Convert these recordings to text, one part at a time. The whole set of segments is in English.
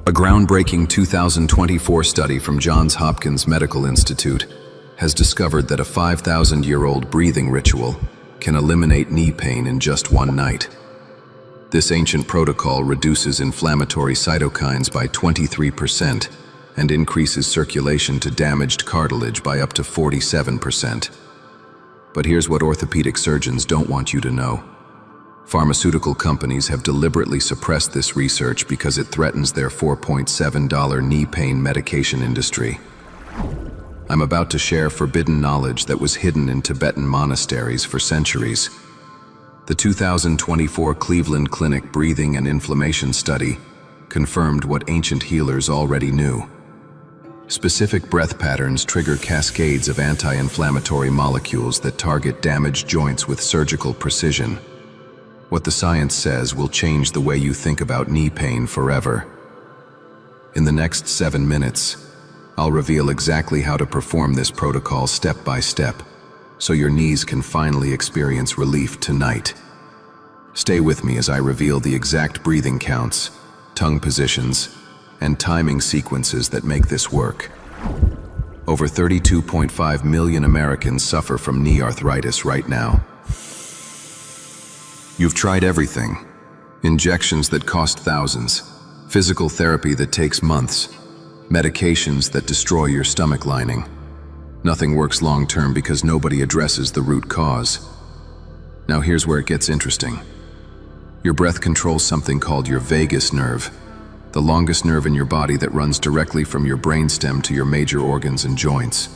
A groundbreaking 2024 study from Johns Hopkins Medical Institute has discovered that a 5,000-year-old breathing ritual can eliminate knee pain in just one night. This ancient protocol reduces inflammatory cytokines by 23% and increases circulation to damaged cartilage by up to 47%. But here's what orthopedic surgeons don't want you to know. Pharmaceutical companies have deliberately suppressed this research because it threatens their $4.7 knee pain medication industry. I'm about to share forbidden knowledge that was hidden in Tibetan monasteries for centuries. The 2024 Cleveland Clinic Breathing and Inflammation Study confirmed what ancient healers already knew. Specific breath patterns trigger cascades of anti-inflammatory molecules that target damaged joints with surgical precision. What the science says will change the way you think about knee pain forever. In the next 7 minutes, I'll reveal exactly how to perform this protocol step by step, so your knees can finally experience relief tonight. Stay with me as I reveal the exact breathing counts, tongue positions, and timing sequences that make this work. Over 32.5 million Americans suffer from knee arthritis right now. You've tried everything. Injections that cost thousands, physical therapy that takes months, medications that destroy your stomach lining. Nothing works long-term because nobody addresses the root cause. Now here's where it gets interesting. Your breath controls something called your vagus nerve, the longest nerve in your body that runs directly from your brainstem to your major organs and joints.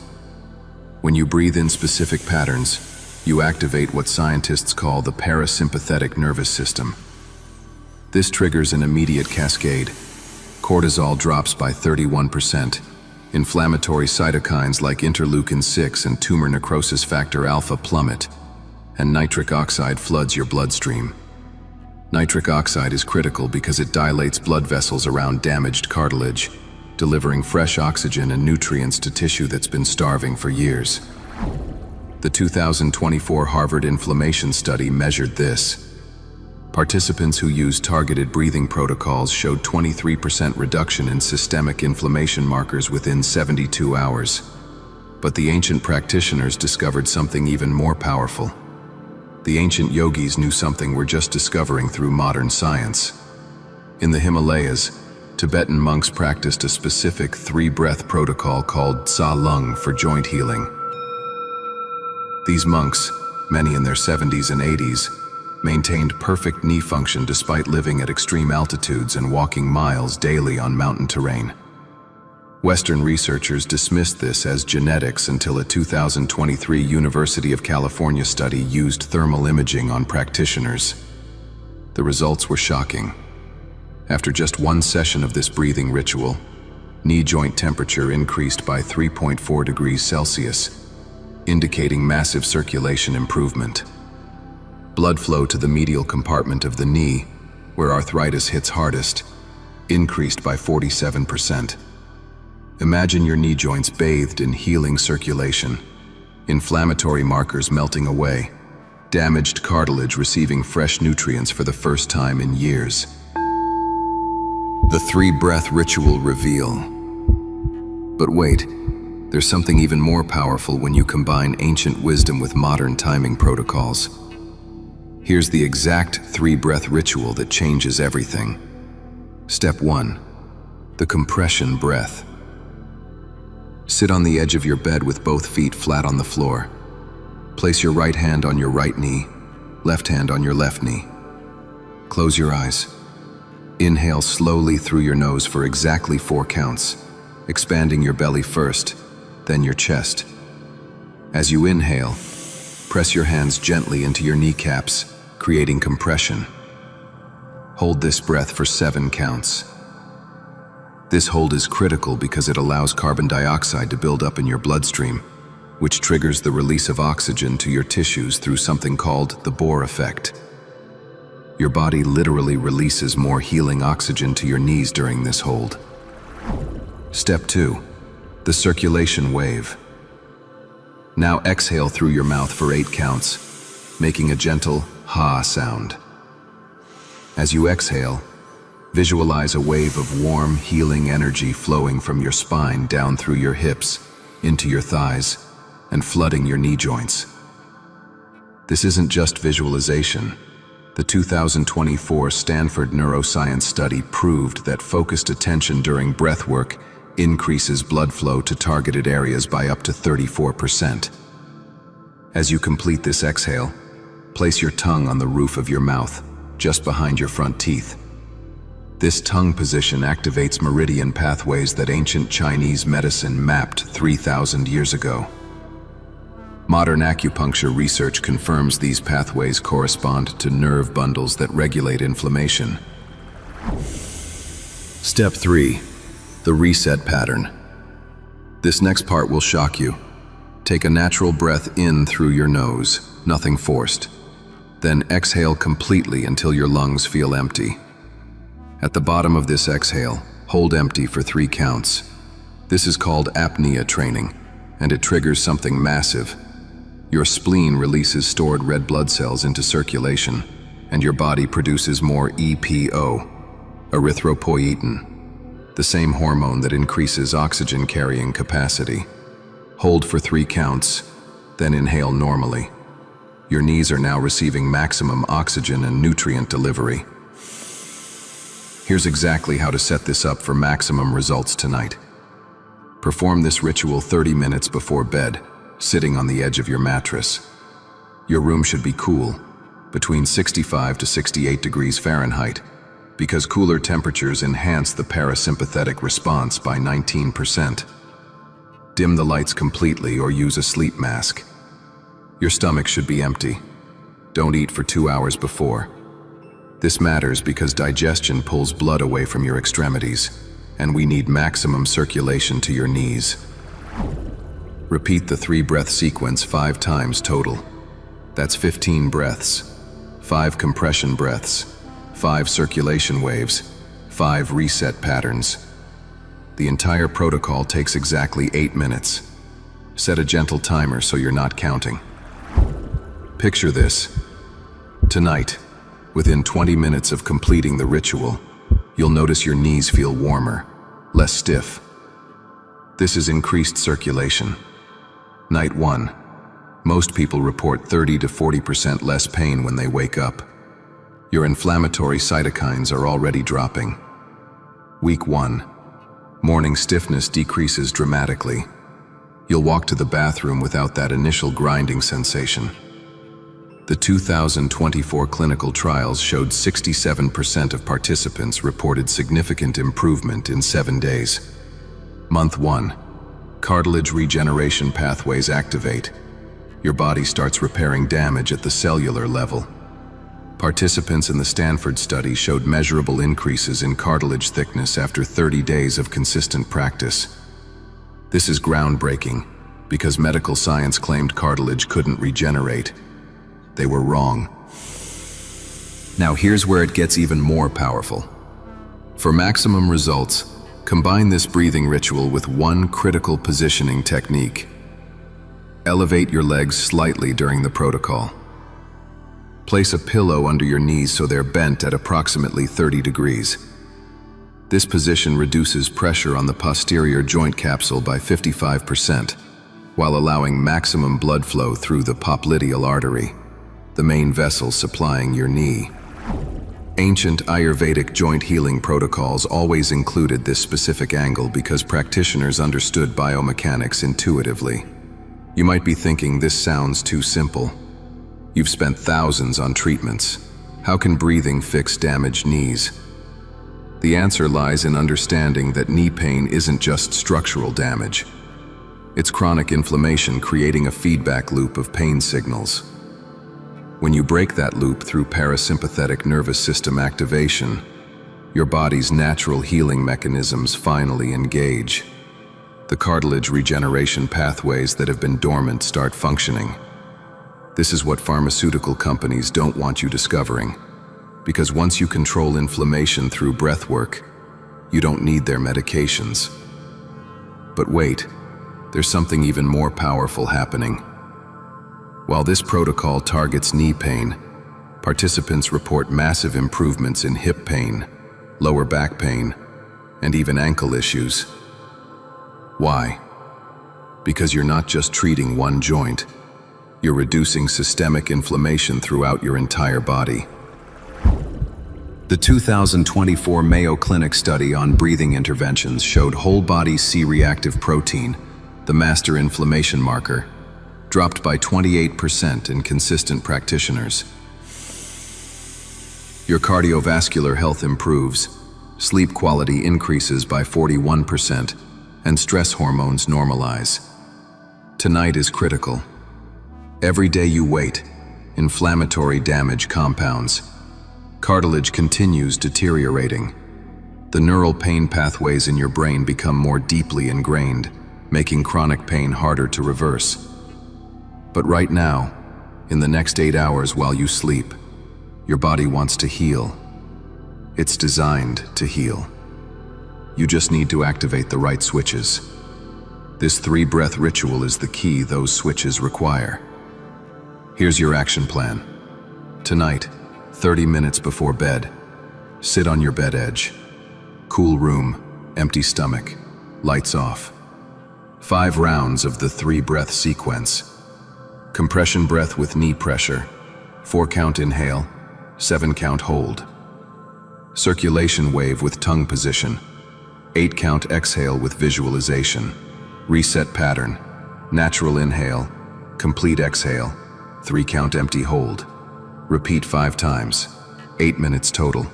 When you breathe in specific patterns, you activate what scientists call the parasympathetic nervous system. This triggers an immediate cascade. Cortisol drops by 31%. Inflammatory cytokines like interleukin-6 and tumor necrosis factor alpha plummet, and nitric oxide floods your bloodstream. Nitric oxide is critical because it dilates blood vessels around damaged cartilage, delivering fresh oxygen and nutrients to tissue that's been starving for years. The 2024 Harvard Inflammation Study measured this. Participants who used targeted breathing protocols showed 23% reduction in systemic inflammation markers within 72 hours. But the ancient practitioners discovered something even more powerful. The ancient yogis knew something we're just discovering through modern science. In the Himalayas, Tibetan monks practiced a specific 3-breath protocol called Tsa Lung for joint healing. These monks, many in their 70s and 80s, maintained perfect knee function despite living at extreme altitudes and walking miles daily on mountain terrain. Western researchers dismissed this as genetics until a 2023 University of California study used thermal imaging on practitioners. The results were shocking. After just one session of this breathing ritual, knee joint temperature increased by 3.4 degrees Celsius, indicating massive circulation improvement. Blood flow to the medial compartment of the knee, where arthritis hits hardest, increased by 47%. Imagine your knee joints bathed in healing circulation, inflammatory markers melting away, damaged cartilage receiving fresh nutrients for the first time in years. The 3-breath ritual reveal. But wait, there's something even more powerful when you combine ancient wisdom with modern timing protocols. Here's the exact 3-breath ritual that changes everything. Step 1. The compression breath. Sit on the edge of your bed with both feet flat on the floor. Place your right hand on your right knee, left hand on your left knee. Close your eyes. Inhale slowly through your nose for exactly 4 counts, expanding your belly first, then your chest. As you inhale, press your hands gently into your kneecaps, creating compression. Hold this breath for 7 counts. This hold is critical because it allows carbon dioxide to build up in your bloodstream, which triggers the release of oxygen to your tissues through something called the Bohr effect. Your body literally releases more healing oxygen to your knees during this hold. Step 2. The circulation wave. Now exhale through your mouth for 8 counts, making a gentle ha sound. As you exhale, Visualize a wave of warm, healing energy flowing from your spine down through your hips, into your thighs, and flooding your knee joints. This isn't just visualization. The 2024 Stanford neuroscience study proved that focused attention during breathwork increases blood flow to targeted areas by up to 34%. As you complete this exhale, place your tongue on the roof of your mouth, just behind your front teeth. This tongue position activates meridian pathways that ancient Chinese medicine mapped 3,000 years ago. Modern acupuncture research confirms these pathways correspond to nerve bundles that regulate inflammation. Step 3. The reset pattern. This next part will shock you. Take a natural breath in through your nose, nothing forced. Then exhale completely until your lungs feel empty. At the bottom of this exhale, hold empty for 3 counts. This is called apnea training, and it triggers something massive. Your spleen releases stored red blood cells into circulation, and your body produces more EPO, erythropoietin, the same hormone that increases oxygen carrying capacity. Hold for 3 counts, then inhale normally. Your knees are now receiving maximum oxygen and nutrient delivery. Here's exactly how to set this up for maximum results tonight. Perform this ritual 30 minutes before bed, sitting on the edge of your mattress. Your room should be cool, between 65 to 68 degrees Fahrenheit, because cooler temperatures enhance the parasympathetic response by 19%. Dim the lights completely or use a sleep mask. Your stomach should be empty. Don't eat for 2 hours before. This matters because digestion pulls blood away from your extremities, and we need maximum circulation to your knees. Repeat the 3-breath sequence 5 times total. That's 15 breaths, 5 compression breaths, 5 circulation waves, 5 reset patterns. The entire protocol takes exactly 8 minutes. Set a gentle timer so you're not counting. Picture this. Tonight, within 20 minutes of completing the ritual, you'll notice your knees feel warmer, less stiff. This is increased circulation. Night 1. Most people report 30 to 40% less pain when they wake up. Your inflammatory cytokines are already dropping. Week 1. Morning stiffness decreases dramatically. You'll walk to the bathroom without that initial grinding sensation. The 2024 clinical trials showed 67% of participants reported significant improvement in 7 days. Month 1. Cartilage regeneration pathways activate. Your body starts repairing damage at the cellular level. Participants in the Stanford study showed measurable increases in cartilage thickness after 30 days of consistent practice. This is groundbreaking because medical science claimed cartilage couldn't regenerate. They were wrong. Now here's where it gets even more powerful. For maximum results, combine this breathing ritual with one critical positioning technique. Elevate your legs slightly during the protocol. Place a pillow under your knees so they're bent at approximately 30 degrees. This position reduces pressure on the posterior joint capsule by 55%, while allowing maximum blood flow through the popliteal artery, the main vessel supplying your knee. Ancient Ayurvedic joint healing protocols always included this specific angle because practitioners understood biomechanics intuitively. You might be thinking this sounds too simple. You've spent thousands on treatments. How can breathing fix damaged knees? The answer lies in understanding that knee pain isn't just structural damage. It's chronic inflammation creating a feedback loop of pain signals. When you break that loop through parasympathetic nervous system activation, your body's natural healing mechanisms finally engage. The cartilage regeneration pathways that have been dormant start functioning. This is what pharmaceutical companies don't want you discovering, because once you control inflammation through breath work, you don't need their medications. But wait, there's something even more powerful happening. While this protocol targets knee pain, participants report massive improvements in hip pain, lower back pain, and even ankle issues. Why? Because you're not just treating one joint, you're reducing systemic inflammation throughout your entire body. The 2024 Mayo Clinic study on breathing interventions showed whole-body C-reactive protein, the master inflammation marker, dropped by 28% in consistent practitioners. Your cardiovascular health improves, sleep quality increases by 41%, and stress hormones normalize. Tonight is critical. Every day you wait, inflammatory damage compounds. Cartilage continues deteriorating. The neural pain pathways in your brain become more deeply ingrained, making chronic pain harder to reverse. But right now, in the next 8 hours while you sleep, your body wants to heal. It's designed to heal. You just need to activate the right switches. This 3-breath ritual is the key those switches require. Here's your action plan. Tonight, 30 minutes before bed, sit on your bed edge. Cool room, empty stomach, lights off. 5 rounds of the 3-breath sequence. Compression breath with knee pressure. 4-count inhale, 7-count hold. Circulation wave with tongue position. 8-count exhale with visualization. Reset pattern. Natural inhale, complete exhale, 3-count empty hold. Repeat 5 times, 8 minutes total.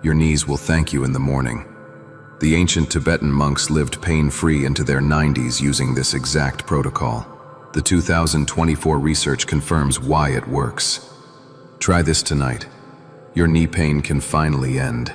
Your knees will thank you in the morning. The ancient Tibetan monks lived pain-free into their 90s using this exact protocol. The 2024 research confirms why it works. Try this tonight. Your knee pain can finally end.